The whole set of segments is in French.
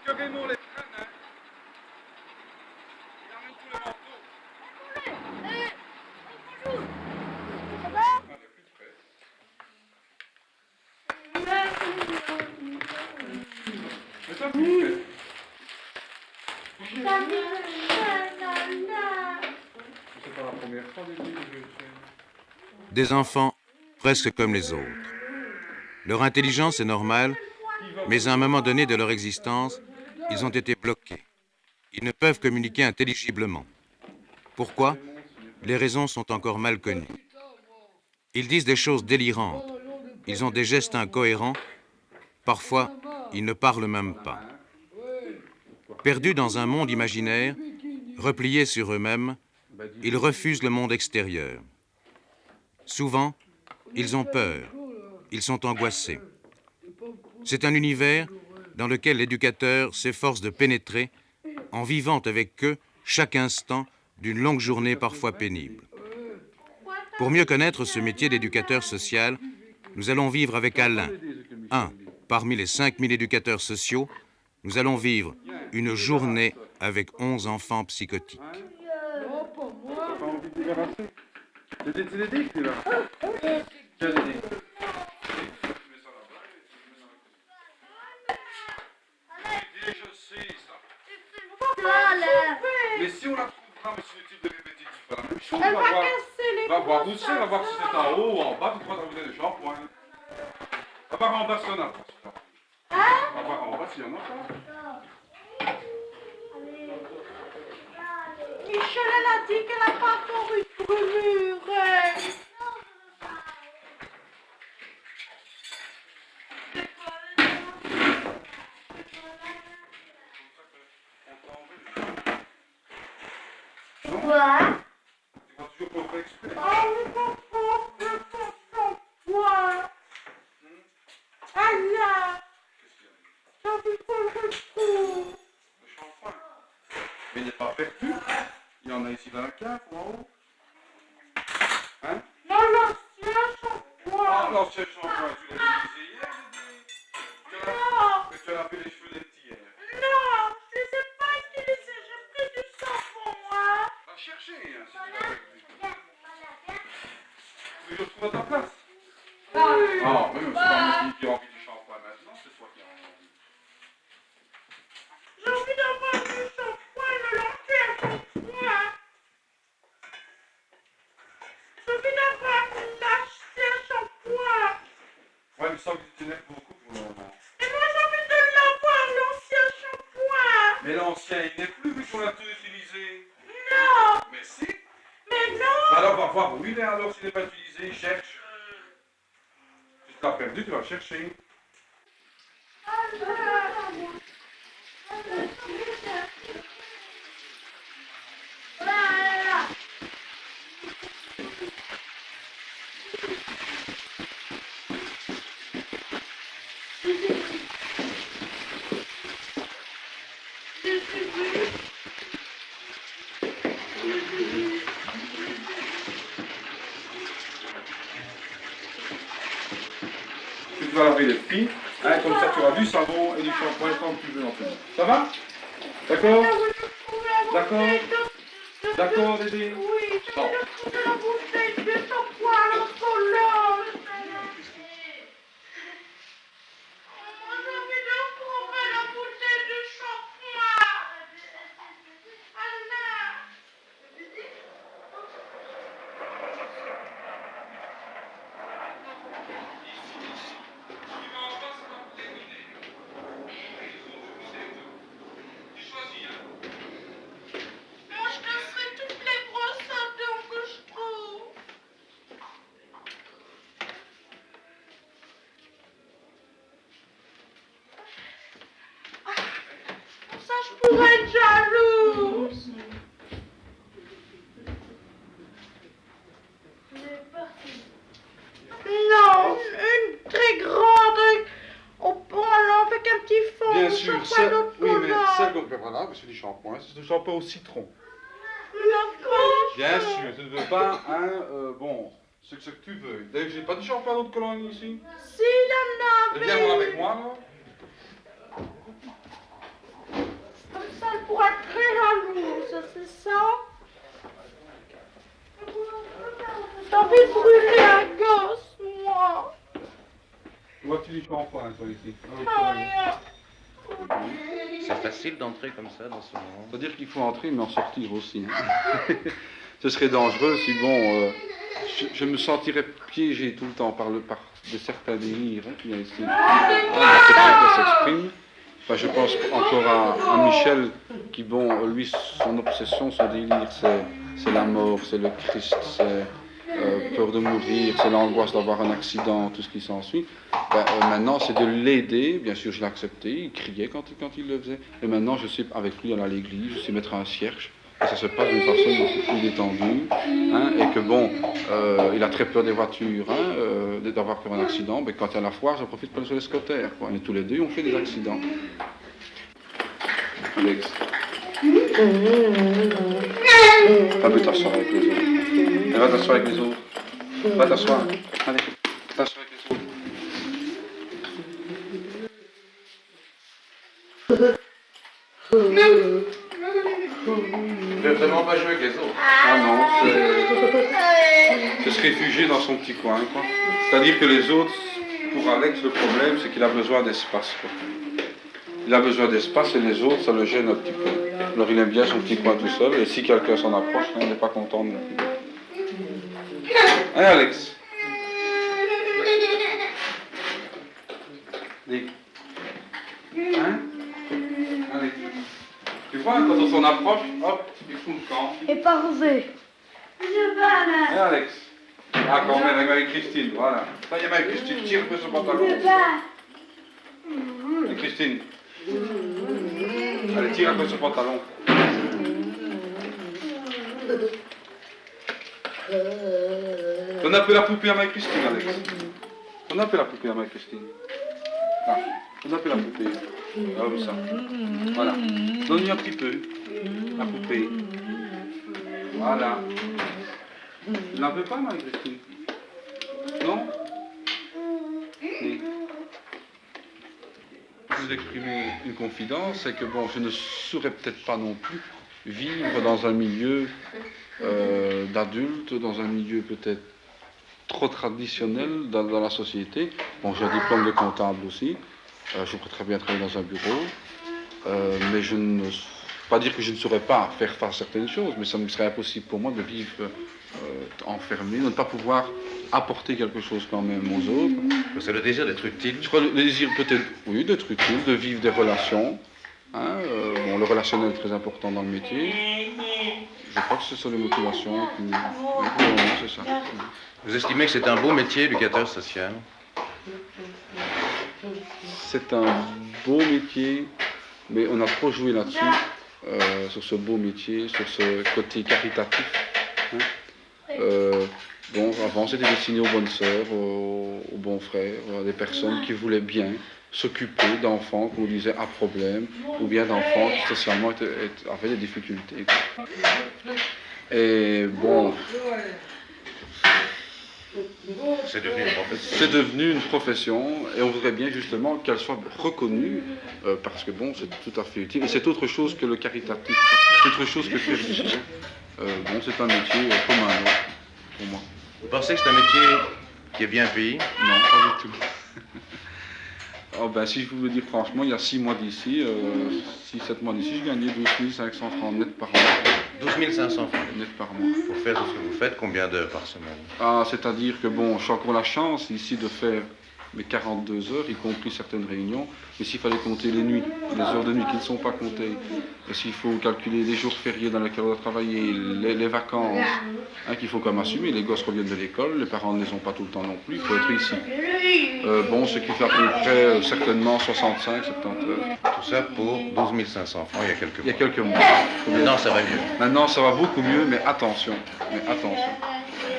que Raymond les prenne, hein. Il amène tous les manteaux. Bonjour. Ça va? On est plus près. Mais toi, plus près. C'est pas la première fois que je le fais. Des enfants presque comme les autres. Leur intelligence est normale, mais à un moment donné de leur existence, ils ont été bloqués. Ils ne peuvent communiquer intelligiblement. Pourquoi? Les raisons sont encore mal connues. Ils disent des choses délirantes. Ils ont des gestes incohérents. Parfois, ils ne parlent même pas. Perdus dans un monde imaginaire, repliés sur eux-mêmes, ils refusent le monde extérieur. Souvent, ils ont peur. Ils sont angoissés. C'est un univers dans lequel l'éducateur s'efforce de pénétrer en vivant avec eux chaque instant d'une longue journée parfois pénible. Pour mieux connaître ce métier d'éducateur social, nous allons vivre avec Alain, un parmi les 5000 éducateurs sociaux. Nous allons vivre une journée avec 11 enfants psychotiques. Non, pas moi. T'as pas envie de débarrasser? C'est des dés que tu là. Quel dé? Je sais ça. Mais si on la trouvera, mais c'est inutile de répéter 10 fois la même chose. Elle va casser les Va voir où c'est, va voir si c'est en haut ou en bas, tu crois que t'as besoin de shampoing. Va voir en bas s'il y en a pas. Va voir en bas s'il y en a pas. Michel, elle a dit qu'elle n'a pas encore eu de brûlure. Quoi? Tu vas toujours qu'on fait exprès. Oh, mais papa, c'est ton shampoing. Aïe, j'ai envie qu'on le retrouve. Le shampoing. Mais il n'est pas perdu. Il y en a ici dans la cave ou en haut. Hein? Non, l'ancien shampoing. Ah, l'ancien shampoing, tu l'as utilisé hier, j'ai dit. Non. Que tu as lavé les cheveux des petits hier. Non, je les ai pas utilisés, j'ai pris du savon, hein. Va chercher, hein, si tu l'as perdu. Tu veux que je trouve à ta place? Oui. Ah, mais c'est pas moi qui a envie du shampoing maintenant, c'est toi qui as envie. J'ai envie d'avoir du shampoing, de l'ancien shampoing. J'ai envie d'avoir l'ancien shampoing. Ouais, mais ça, tu t'énerves beaucoup pour le moment. Et moi, j'ai envie de l'avoir, l'ancien shampoing. Mais l'ancien, il n'est plus, puisqu'on l'a tout utilisé. Non, Mais si. mais non. Alors, va voir où il est, alors, s'il n'est pas utilisé, cherche. Si tu l'as perdu, tu vas le chercher. Tu vas laver les pieds, hein, comme ça tu auras du savon et du shampoing tant que tu veux dans ton. Ça va? D'accord? D'accord? D'accord, Dédé? Oui, j'ai Bon. envie de trouver la bouteille de shampoing à l'encolore. Moi, j'ai envie de trouver la bouteille de shampoing. Anna. Moi, je casserai toutes les brosses à dents que je trouve. Pour ça, je pourrais être jalouse. Non, une très grande, avec un petit fond. Bien de sûr, shampoing celle, d'autre oui, mais couleur. celle donc, voilà, c'est du shampoing, c'est du shampoing au citron. La franche. Bien sûr, tu ne veux pas un, bon, ce que tu veux. D'ailleurs, j'ai pas de shampoing d'autre colonie ici. Si, il y en Eh avait. bien, voilà avec moi, là. ça. J'ai envie de brûler un gosse, moi. Vois-tu du shampoing, toi, ici? C'est facile d'entrer comme ça dans ce moment. C'est-à-dire qu'il faut entrer, mais en sortir aussi. Ce serait dangereux si, bon, je me sentirais piégé tout le temps par de certains délires qu'il y a ici. Ça s'exprime. Enfin, je pense encore à Michel, qui, bon, lui, son obsession, son délire, c'est la mort, c'est le Christ, c'est peur de mourir, c'est l'angoisse d'avoir un accident, tout ce qui s'ensuit. Maintenant, c'est de l'aider. Bien sûr, je l'ai accepté, il criait quand il le faisait. Et maintenant, je sais, avec lui, aller à l'église, je sais mettre un cierge. Et ça se passe d'une façon beaucoup plus détendue. Hein, et que, bon, il a très peur des voitures, hein, d'avoir peur d'un accident. Mais quand il y a la foire, j'en profite pour aller sur les scooters. Et tous les deux, on fait des accidents. Alex. Va t'asseoir avec les autres. Et va t'asseoir avec les autres. Va t'asseoir. Allez, t'asseoir avec les autres. Je ne veux vraiment pas jouer avec les autres. Ah non, c'est se réfugier dans son petit coin, quoi. C'est-à-dire que les autres, pour Alex, le problème, c'est qu'il a besoin d'espace, quoi. Il a besoin d'espace et les autres, ça le gêne un petit peu. Alors il aime bien son petit coin tout seul, et si quelqu'un s'en approche, il n'est pas content non plus. Hein, Alex? Dis. Hein? Allez. Tu vois, quand on s'en approche, hop, il fout le camp. Et parfait. Hein, Alex? Ah, quand même, avec Marie-Christine, voilà. Ça y est, Marie-Christine, tire un peu son pantalon. Et Christine. Allez, tire un peu son pantalon. Donne un peu la poupée à Marie-Christine, Alex. Donne un peu la poupée à Marie-Christine. Là, donne un peu la poupée. Comme ça. Voilà. Donne-lui un petit peu. La poupée. Voilà. Tu n'en veux pas, Marie-Christine? Non? Oui. Vous exprimer une confidence, c'est que bon, je ne saurais peut-être pas non plus vivre dans un milieu d'adultes, dans un milieu peut-être trop traditionnel dans la société. Bon, j'ai un diplôme de comptable aussi, je peux très bien travailler dans un bureau, mais je ne pas dire que je ne saurais pas faire face à certaines choses, mais ça me serait impossible pour moi de vivre enfermé, de ne pas pouvoir apporter quelque chose quand même aux autres. C'est le désir d'être utile. Je crois le désir peut-être, oui, d'être utile, de vivre des relations. Hein, bon, le relationnel est très important dans le métier. Je crois que ce sont les motivations. Oui, c'est ça. Vous estimez que c'est un beau métier, éducateur social? C'est un beau métier, mais on a trop joué là-dessus, sur ce beau métier, sur ce côté caritatif. Hein. Bon, avant, c'était destiné aux bonnes sœurs, aux bons frères, à des personnes qui voulaient bien s'occuper d'enfants qu'on disait à problème, ou bien d'enfants qui socialement avaient des difficultés. Et bon, c'est devenu une profession, et on voudrait bien justement qu'elle soit reconnue, parce que bon, c'est tout à fait utile. Et c'est autre chose que le caritatif, c'est autre chose que faire du bien. Bon, c'est un métier comme un autre, pour moi. Vous pensez que c'est un métier qui est bien payé? Non, pas du tout. Oh ben, si je vous le dis franchement, il y a 6 mois d'ici, 6-7 mois d'ici, je gagnais 12 500 francs net par mois. 12 500 francs Net par mois. pour faire tout ce que vous faites, combien d'heures par semaine? Ah, c'est-à-dire que bon, j'ai encore la chance ici de faire mes 42 heures, y compris certaines réunions, mais s'il fallait compter les nuits, les heures de nuit qui ne sont pas comptées, et s'il faut calculer les jours fériés dans lesquels on doit travailler, les vacances, hein, qu'il faut quand même assumer, les gosses reviennent de l'école, les parents ne les ont pas tout le temps non plus, il faut être ici. Bon, ce qui fait à peu près certainement 65, 70 heures. Tout ça pour 12 500 francs il y a quelques mois. Il y a quelques mois. Maintenant, ça va mieux. Maintenant, ça va beaucoup mieux, mais attention.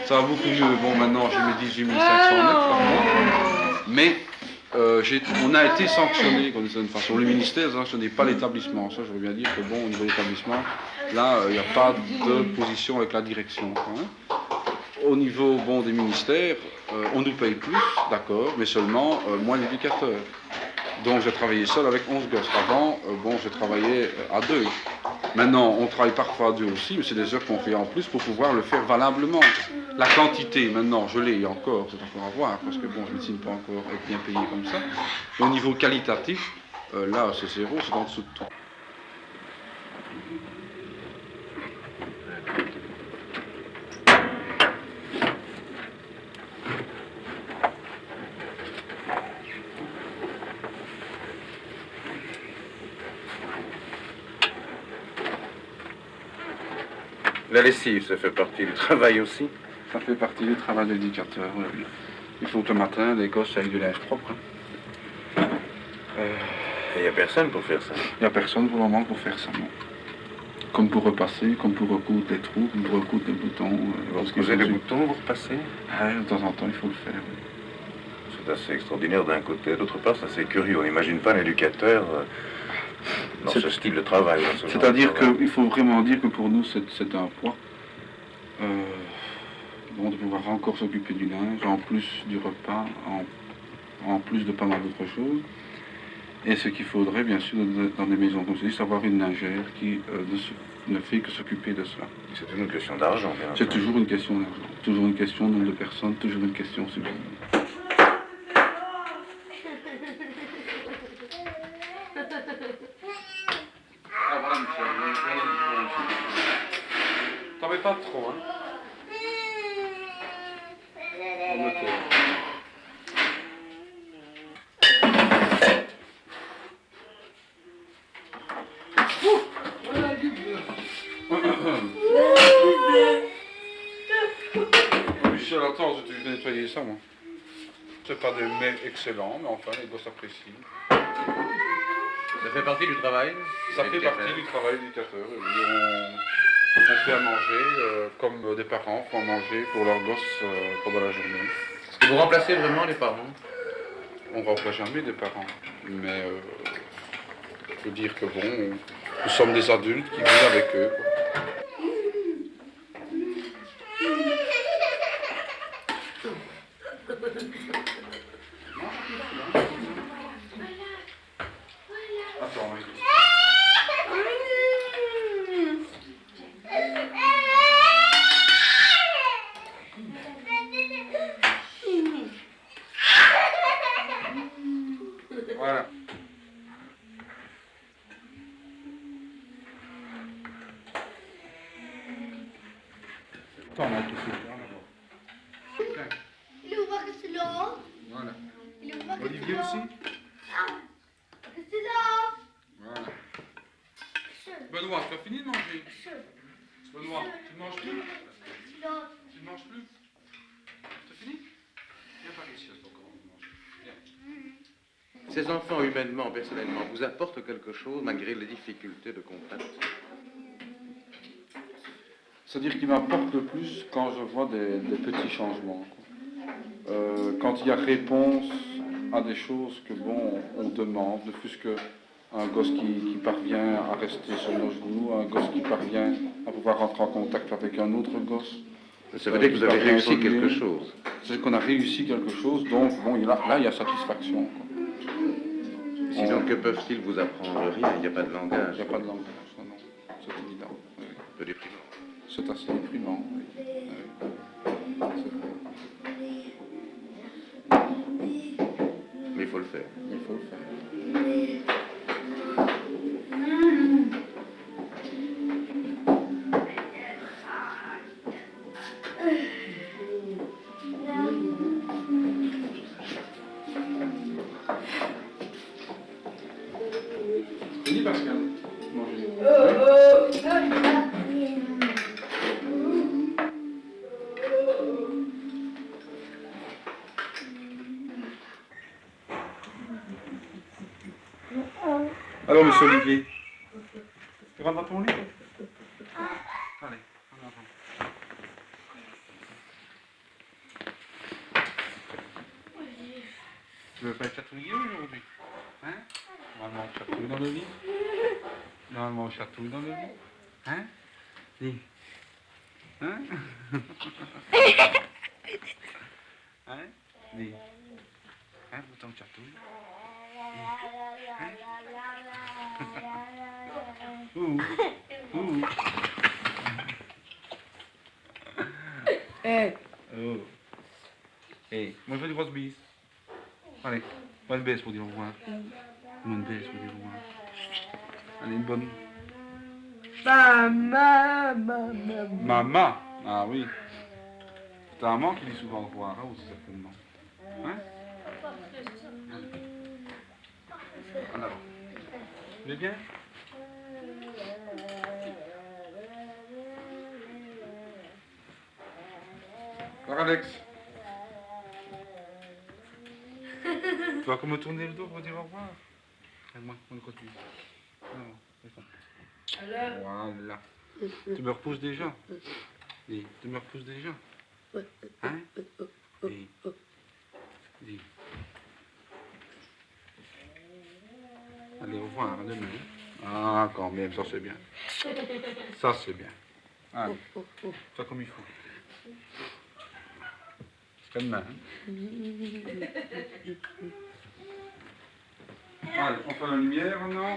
Ça va beaucoup mieux. Bon, maintenant, j'ai mes 18 500 net par mois. Mais on a été sanctionné d'une certaine façon. Le ministère n'a sanctionné pas l'établissement. Ça, je veux bien dire que bon, au niveau de l'établissement, là, il n'y a pas de position avec la direction. Hein. Au niveau bon, des ministères, on nous paye plus, d'accord, mais seulement moins d'éducateurs. Donc j'ai travaillé seul avec 11 gosses. Avant, bon, je travaillais à deux. Maintenant, on travaille parfois à deux aussi, mais c'est des heures qu'on fait en plus pour pouvoir le faire valablement. La quantité, maintenant, je l'ai encore, c'est encore à voir, parce que bon, je ne me pas encore être bien payé comme ça. Mais au niveau qualitatif, là, c'est zéro, c'est en dessous de tout. La lessive, ça fait partie du travail aussi? Ça fait partie du travail de l'éducateur, oui. Il faut que le matin, les gosses aient du linge propre. Hein. Il n'y a personne pour faire ça? Il n'y a personne pour le moment pour faire ça, non. Comme pour repasser, comme pour recoudre les trous, comme pour recoudre les boutons. Vous recousez les boutons, vous repassez? Ah, de temps en temps, il faut le faire, oui. C'est assez extraordinaire d'un côté. D'autre part, c'est assez curieux. On n'imagine pas un éducateur dans ce style de travail. C'est-à-dire qu'il faut vraiment dire que pour nous, c'est un poids. Bon, de pouvoir encore s'occuper du linge, en plus du repas, en plus de pas mal d'autres choses. Et ce qu'il faudrait, bien sûr, dans des maisons comme ceci, c'est avoir une lingère qui ne fait que s'occuper de cela. C'est toujours une question d'argent, bien C'est toujours une question d'argent. Toujours une question de nombre de personnes, toujours une question subsidiaire. Ah voilà, Michel, t'en mets pas trop, hein. On me tait. Michel, attends, je vais nettoyer ça, moi. C'est pas des mets excellents, mais enfin, les gosses apprécient. Ça fait partie du travail? Ça fait partie du travail d'éducateur. On fait à manger, comme des parents font à manger pour leurs gosses pendant la journée. Est-ce que vous remplacez vraiment les parents? On ne remplace jamais des parents, mais je veux dire que bon, nous sommes des adultes qui vivent avec eux, quoi. Attends, oui. Voilà. Attends, on a tout fait. Il est où que c'est là? Voilà. Il est où que Olivier c'est là? aussi? Ah, c'est là. Voilà. Benoît, tu as fini de manger? Benoît, tu ne manges plus? Là. Tu ne manges plus? C'est fini? Viens par ici, c'est encore on mange. Viens. Ces enfants, humainement, personnellement, vous apportent quelque chose malgré les difficultés de contact? C'est-à-dire qu'il m'apporte le plus quand je vois des petits changements, quoi. Quand il y a réponse à des choses que, bon, on demande, ne fût-ce qu'un gosse qui parvient à rester sur nos genoux, un gosse qui parvient à pouvoir rentrer en contact avec un autre gosse. Ça veut dire que vous avez réussi quelque chose. C'est qu'on a réussi quelque chose, donc bon, là il y a satisfaction, quoi. Sinon, que peuvent-ils vous apprendre? Rien, il n'y a pas de langage. Il n'y a pas de langage, non, non, c'est évident. Oui. Un peu déprimant. C'est assez déprimant, oui. Oui. C'est vrai. Mais il faut le faire. Il faut le faire. Fini, Pascal? Manger. Alors, monsieur Olivier, tu rentres dans ton lit? Allez, en avant. Tu veux pas être chatouillé aujourd'hui? Hein? Normalement, on chatouille dans le lit. Normalement, on chatouille dans le lit. Hein? Dis. Hein? Hein? Dis. Hein, vous t'en chatouille? Dis. Ouh. Ouh. Eh, Oh. Hey, moi je veux des grosses bises. Allez, bonne baisse pour dire au revoir. Bonne baisse pour dire au revoir. Allez, une bonne. Maman. Ah oui. C'est ta maman qui dit souvent au revoir, hein, aussi certainement. Hein? En avant. Vous allez bien? Alors Alex, tu vas comme me tourner le dos pour dire au revoir. Regarde-moi, on continue. Voilà. Tu me repousses déjà. Dis, tu me repousses déjà. Hein? Dis. Dis. Allez, au revoir, à demain. Ah, quand même, ça c'est bien. Ça c'est bien. Allez, ça comme il faut. C'est comme demain. Allez, on fait la lumière, non?